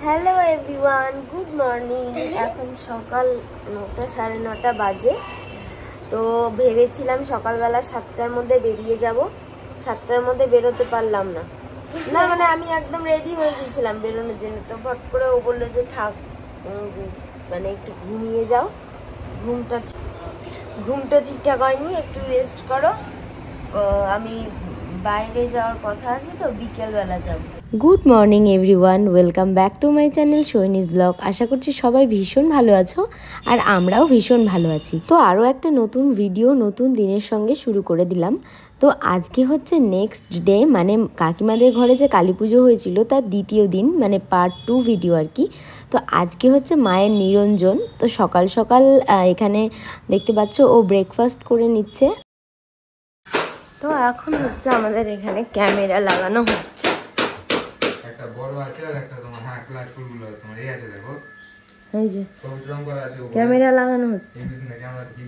Hello everyone, good morning. এখন সকাল 9টা 9:30 বাজে। তো ভেবেছিলাম সকালবেলা 7টার মধ্যে বেরিয়ে যাব, 7টার মধ্যে বেরোতে পারলাম না। মানে আমি একদম রেডি হয়ে গিয়েছিলাম বেরোনোর জন্য। তো ফট করে ও বললো যে থাক, মানে একটু ঘুমিয়ে যাও, ঘুমটা ঠিকঠাক হয়নি, একটু রেস্ট করো। আমি বাইরে যাওয়ার কথা আছে, তো বিকেলবেলা যাব। Good morning everyone, welcome back to my channel Sohini's blog. আশা করছি সবাই ভীষণ ভালো আছো, আর আমরাও ভীষণ ভালো আছি। তো আরও একটা নতুন ভিডিও নতুন দিনের সঙ্গে শুরু করে দিলাম। তো আজকে হচ্ছে নেক্সট ডে, মানে কাকিমাদের ঘরে যে কালী পুজো হয়েছিল তার দ্বিতীয় দিন, মানে পার্ট 2 ভিডিও আর কি। তো আজকে হচ্ছে মায়ের নিরঞ্জন। তো সকাল সকাল এখানে দেখতে পাচ্ছ ও ব্রেকফাস্ট করে নিচ্ছে। তো এখন হচ্ছে আমাদের এখানে ক্যামেরা লাগানো হচ্ছে। একটা বড় আছে আর একটা তোমার ক্লাস ফুলগুলো তোমার এই আছে, দেখো এই যে সবুজ রং করা আছে, ক্যামেরা লাগানো হচ্ছে। ক্যামেরা কি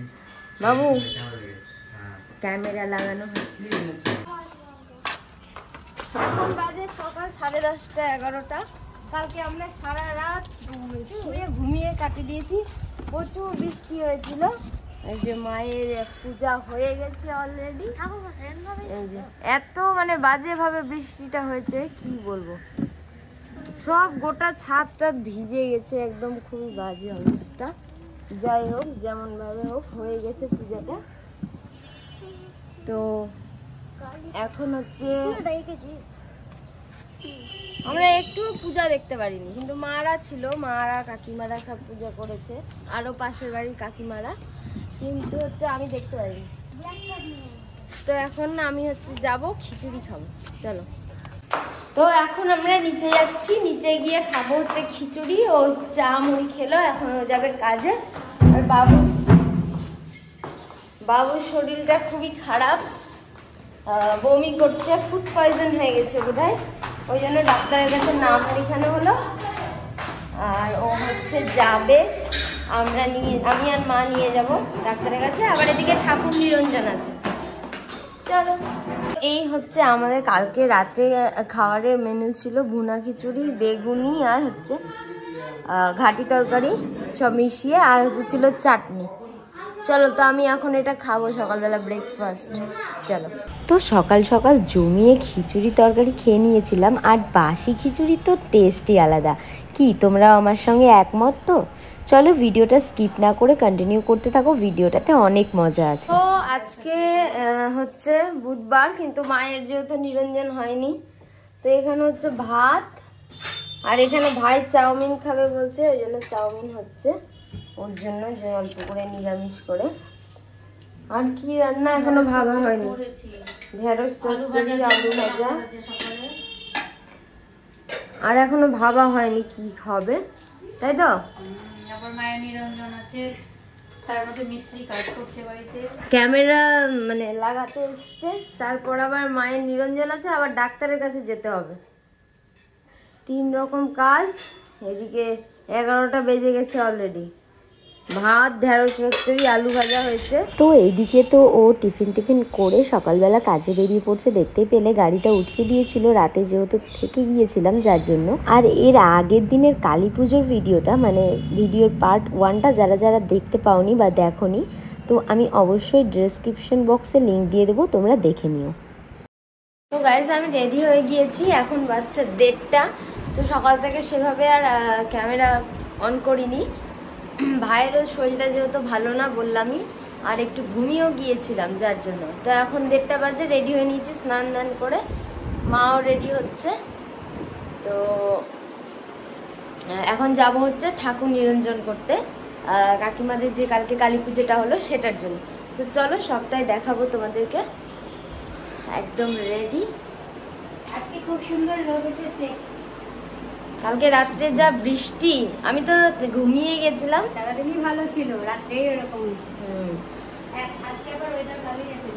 বাবু, হ্যাঁ ক্যামেরা লাগানো হচ্ছে। এখন বাজে সকাল 10:30 11টা। কালকে আমরা সারা রাত ঘুমিয়ে কাটিয়ে দিয়েছি। প্রচুর বৃষ্টি হয়েছিল। এই যে মায়ের পূজা হয়ে গেছে অলরেডি। এই যে এত মানে বাজে ভাবে বৃষ্টিটা হয়েছে, কি বলবো, সব গোটা ছাদটা ভিজে গেছে একদম, খুবই বাজে অবস্থা। যাই হোক, যেমন ভাবে হোক হয়ে গেছে পূজাটা। তো এখন হচ্ছে আমরা একটু পূজা দেখতে পারিনি, কিন্তু মারা ছিল, মারা কাকিমারা সব পূজা করেছে, আরো পাশের বাড়ির কাকিমারা, কিন্তু হচ্ছে আমি দেখতে পারিনি। তো এখন আমি হচ্ছে যাব খিচুড়ি খাবো, চলো। তো এখন আমরা নিচে যাচ্ছি, নিচে গিয়ে খাবো হচ্ছে খিচুড়ি। ও চা মুড়ি খেলো, এখন ও যাবে কাজে। আর বাবুর শরীরটা খুবই খারাপ, বমি করছে, ফুড পয়জন হয়ে গেছে বোধহয়, ওই জন্য ডাক্তারের কাছে নাম লেখানো হলো। আর ও হচ্ছে যাবে, আমি আর মা নিয়ে যাব ডাক্তারের কাছে। আবার এদিকে ঠাকুর নিরঞ্জন আছে, চলো। এই হচ্ছে আমাদের কালকে রাতে খাবারের মেনু ছিল, ভুনা খিচুড়ি, বেগুনি আর হচ্ছে ঘাটি তরকারি সব মিশিয়ে, আর হচ্ছে ছিল চাটনি। চলো, তো আমি এখন এটা খাবো সকালবেলা ব্রেকফাস্ট, চলো। তো সকাল সকাল জমিয়ে খিচুড়ি তরকারি খেয়ে নিয়েছিলাম, আর বাসি খিচুড়ি তো টেস্টই আলাদা। কি তোমরা আমার সঙ্গে একমত? তো চলো ভিডিওটা স্কিপ না করে কন্টিনিউ করতে থাকো, ভিডিওটাতে অনেক মজা আছে। তো আজকে হচ্ছে বুধবার, কিন্তু মায়ের যেহেতু নিরঞ্জন হয়নি, তো এখানে হচ্ছে ভাত, আর এখানে ভাই চাউমিন খাবে বলছে, ওই জন্য চাউমিন হচ্ছে ওর জন্য, যে অল্প করে নিরামিষ করে। আর কি রান্না এখনো ভাবা হয়নি, ঢেঁড়স চচ্চড়ি, আলু ভাজা, আর এখনো ভাবা হয়নি কি হবে, তাই তো? আবার মায়ের নিরঞ্জন আছে, তার মধ্যে মিস্ত্রি কাজ করছে বাড়িতে, ক্যামেরা মানে লাগাতে এসছে, তারপর আবার মায়ের নিরঞ্জন আছে, আবার ডাক্তারের কাছে যেতে হবে। 3 রকম কাজ। এদিকে 11টা বেজে গেছে অলরেডি। ভাত, ঢেঁড়স চচ্চড়ি, আলু ভাজা হয়েছে। তো এইদিকে তো ও টিফিন করে সকালবেলা কাজে বেরিয়ে পড়ছে, দেখতে পেলে গাড়িটা উঠিয়ে দিয়েছিল রাতে, যেহেতু থেকে গিয়েছিলাম যার জন্য। আর এর আগের দিনের কালী পুজোর ভিডিওটা, মানে ভিডিওর পার্ট 1টা যারা যারা দেখতে পাওনি বা দেখোনি, তো আমি অবশ্যই ডেসক্রিপশন বক্সে লিঙ্ক দিয়ে দেবো, তোমরা দেখে নিও। তো গাইস, আমি রেডি হয়ে গিয়েছি, এখন বাজছে 1:30টা। তো সকাল থেকে সেভাবে আর ক্যামেরা অন করিনি, ভাইয়েরও শরীরটা যেহেতু ভালো না বললামই, আর একটু ঘুমিয়েও গিয়েছিলাম যার জন্য। তো এখন 1:30 বাজে, রেডি হয়ে নিয়েছি স্নান দান করে, মাও রেডি হচ্ছে। তো এখন যাব হচ্ছে ঠাকুর নিরঞ্জন করতে, কাকিমাদের যে কালকে কালী পুজোটা হলো সেটার জন্য। তো চলো সবটাই দেখাবো তোমাদেরকে, একদম রেডি। আজকে খুব সুন্দর রোদ উঠেছে। কালকে রাত্রে যা বৃষ্টি, আমি তো ঘুমিয়ে গেছিলাম। সারাদিনই ভালো ছিল, রাত্রেই এরকম। আজকে আবার ওয়েদার ভালোই আছে,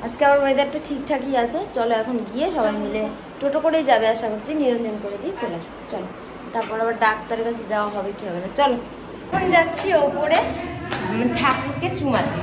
আজকে আবার ওয়েদারটা ঠিকঠাকই আছে। চলো এখন গিয়ে সবাই মিলে টোটো করেই যাবে আশা করছি, নিরঞ্জন করে দিয়ে চলে আসবো। চলো, তারপর আবার ডাক্তারের কাছে যাওয়া হবে কি হবে না। চলো, এখন যাচ্ছি ওপরে ঠাকুরকে চুমাতে।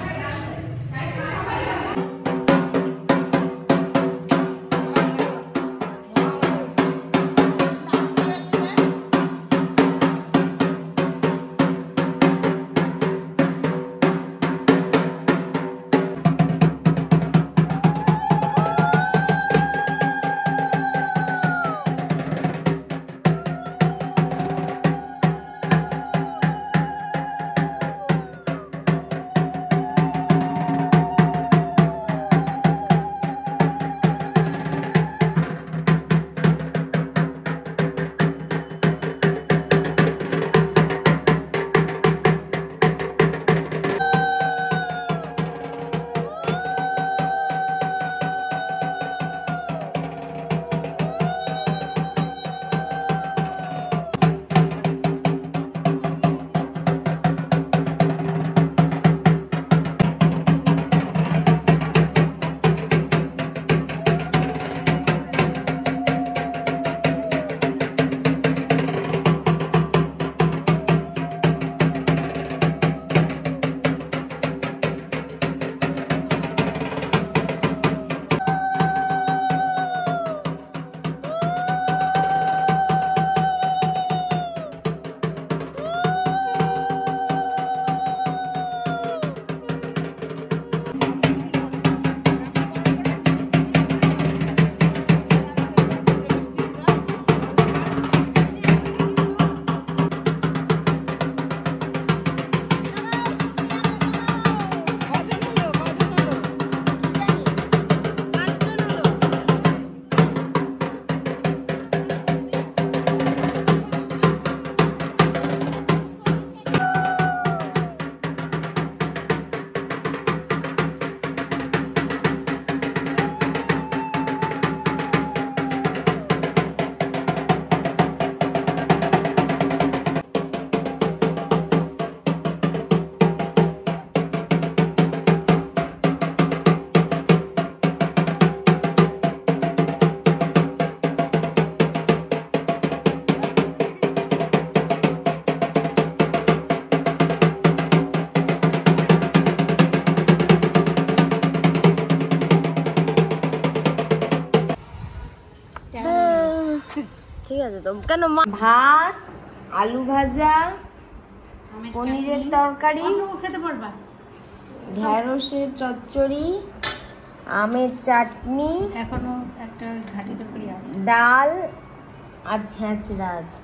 ঠিক আছে তো কেন ভাত, আলু ভাজা, পনিরের তরকারি, খেতে পারবা, ঢেঁড়সের চচ্চড়ি, আমের চাটনি, এখনো একটা ঘাটি তরকারি আছে, ডাল আর ছেঁচড়া আছে।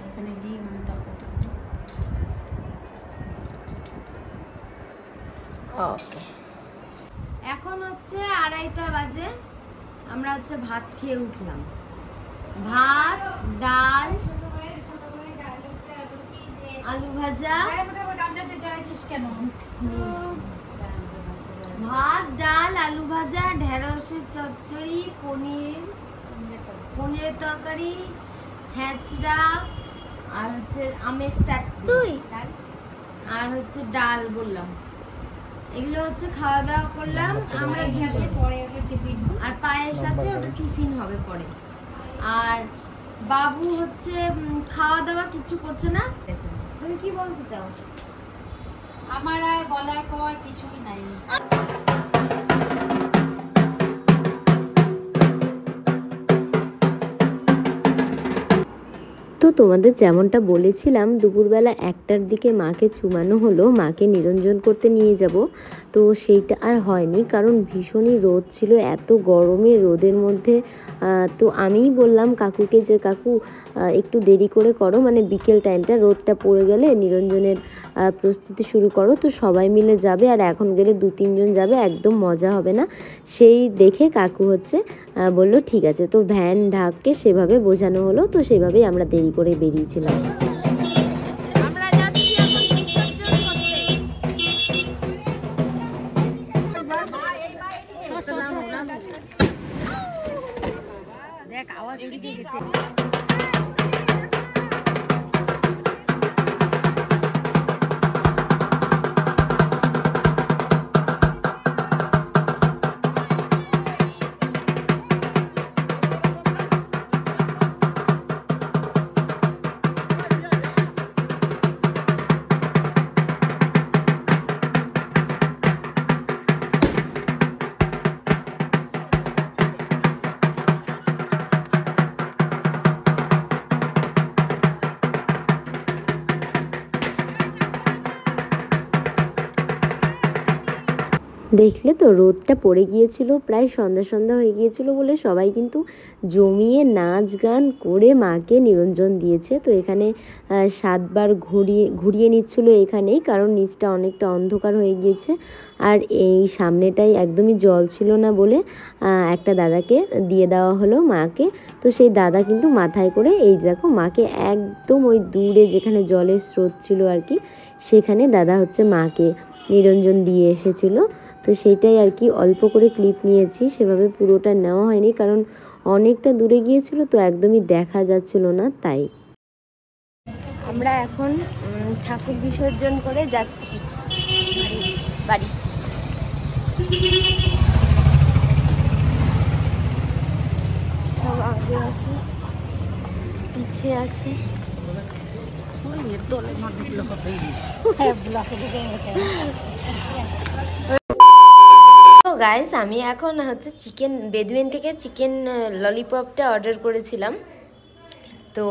এখানে দিই তরকারিটা। ওকে, এখন হচ্ছে 2:30 বাজে, আমরা হচ্ছে ভাত খেয়ে উঠলাম। ভাত, ডাল, আলু ভাজা, ভাত, ডাল, আলু ভাজা, ঢেঁড়সের চচ্চড়ি, পনিরের তরকারি, ছেঁচড়া আর হচ্ছে আমের চাটনি আর হচ্ছে ডাল বললাম। এগুলো হচ্ছে খাওয়া দাওয়া করলাম আমরা। আর পায়েস আছে, ওটা টিফিন হবে পরে। আর বাবু হচ্ছে খাওয়া দাওয়া কিছু করছে না। তুমি কি বলতে চাও? আমার আর বলার পর কিছুই নাই। তো তোমাদের যেমনটা বলেছিলাম দুপুরবেলা 1টার দিকে মাকে চুমানো হলো, মাকে নিরঞ্জন করতে নিয়ে যাব। তো সেইটা আর হয়নি, কারণ ভীষণই রোদ ছিল, এত গরমে রোদের মধ্যে। তো আমিই বললাম কাকুকে যে কাকু একটু দেরি করে করো, মানে বিকেল টাইমটা রোদটা পড়ে গেলে নিরঞ্জনের প্রস্তুতি শুরু করো, তো সবাই মিলে যাবে। আর এখন গেলে 2-3 জন যাবে, একদম মজা হবে না। সেই দেখে কাকু হচ্ছে বলল ঠিক আছে। তো ভ্যান ঢাককে সেভাবে বোঝানো হলো, তো সেভাবেই আমরা দেরি করে বেরিয়েছিলাম। আমরা যাচ্ছি এখন বিসর্জন করতে। দেখ আওয়াজ উড়ে গেছে। দেখলে তো রোদটা পড়ে গিয়েছিল, প্রায় সন্ধ্যা সন্ধ্যা হয়ে গিয়েছিল বলে সবাই কিন্তু জমিয়ে নাচ গান করে মাকে নিরঞ্জন দিয়েছে। তো এখানে 7বার ঘুরিয়ে নিচ্ছিল এখানেই, কারণ নিচটা অনেকটা অন্ধকার হয়ে গিয়েছে। আর এই সামনেটাই একদমই জল ছিল না বলে একটা দাদাকে দিয়ে দেওয়া হলো মাকে। তো সেই দাদা কিন্তু মাথায় করে এই দেখো মাকে একদম ওই দূরে যেখানে জলের স্রোত ছিল আর কি, সেখানে দাদা হচ্ছে মাকে নিরঞ্জন দিয়ে এসেছিল। তো সেইটাই আর কি অল্প করে ক্লিপ নিয়েছি, সেভাবে পুরোটা নেওয়া হয়নি, কারণ অনেকটা দূরে গিয়েছিল তো একদমই দেখা যাচ্ছিল না তাই। আমরা এখন ঠাকুর বিসর্জন করে যাচ্ছি বাড়ি। সব আগে আছে, পিছিয়ে আছে। তো গাইস, আমি এখন হচ্ছে চিকেন বেদুইন থেকে চিকেন ললিপপটা অর্ডার করেছিলাম। তো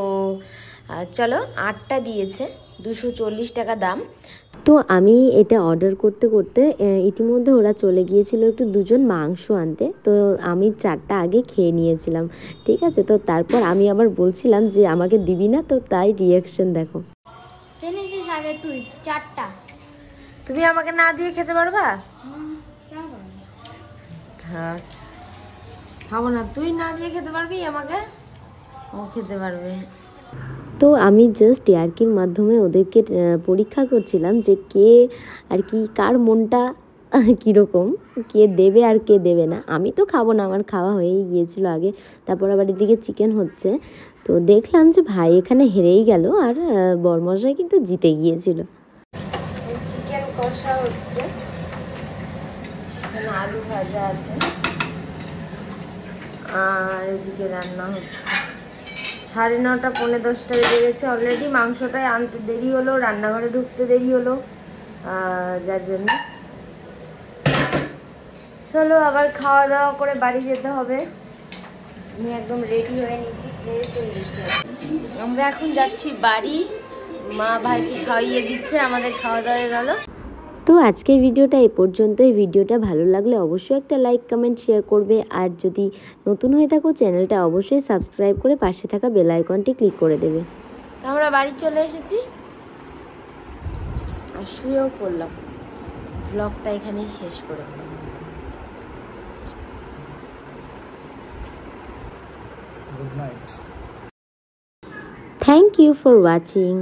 চলো, 8টা দিয়েছে, 240 টাকা দাম। তো আমি এটা অর্ডার করতে করতে ইতিমধ্যে ওরা চলে গিয়েছিল একটু 2জন মাংস আনতে। তো আমি 4টা আগে খেয়ে নিয়েছিলাম, ঠিক আছে। তো তারপর আমি আবার বলছিলাম যে আমাকে দিবি না, তো তাই রিয়াকশন দেখো। আগে তুই 4টা, তুমি আমাকে না দিয়ে খেতে পারবা? হ্যাঁ, খাবো না। তুই না দিয়ে খেতে পারবি আমাকে? ও খেতে পারবে। তো আমি জাস্ট ইয়ার্কির মাধ্যমে ওদেরকে পরীক্ষা করছিলাম যে কে আর কি, কার মনটা কীরকম, কে দেবে আর কে দেবে না। আমি তো খাবো না, আমার খাওয়া হয়েই গিয়েছিল আগে। তারপর আবার এদিকে চিকেন হচ্ছে, তো দেখলাম যে ভাই এখানে হেরেই গেল আর বরমশাই কিন্তু জিতে গিয়েছিল। চিকেন কষা হচ্ছে, এখানে আলু ভাজা আছে, আর এদিকে রান্না হচ্ছে। 9:30 পৌনে 10টা বেজে গেছে অলরেডি। মাংসটাই আনতে দেরি হলো, রান্নাঘরে ঢুকতে দেরি হলো, যার জন্য। চলো আবার খাওয়া দাওয়া করে বাড়ি যেতে হবে। আমি একদম রেডি হয়ে নিচ্ছি। ফ্রেশ হয়ে গেছে। আমরা এখন যাচ্ছি বাড়ি, মা ভাইকে খাইয়ে দিচ্ছে, আমাদের খাওয়া দাওয়া হয়ে গেল। তো আজকের ভিডিওটা এই পর্যন্তই। ভিডিওটা ভালো লাগলে অবশ্যই একটা লাইক কমেন্ট শেয়ার করবে, আর যদি নতুন হয়ে থাকো চ্যানেলটা অবশ্যই সাবস্ক্রাইব করে পাশে থাকা বেল আইকনটি ক্লিক করে দেবে। আমরা বাড়ি চলে এসেছি আর শুয়েও পড়লাম। ব্লগটা এখানেই শেষ করে দিলাম। Thank you for watching.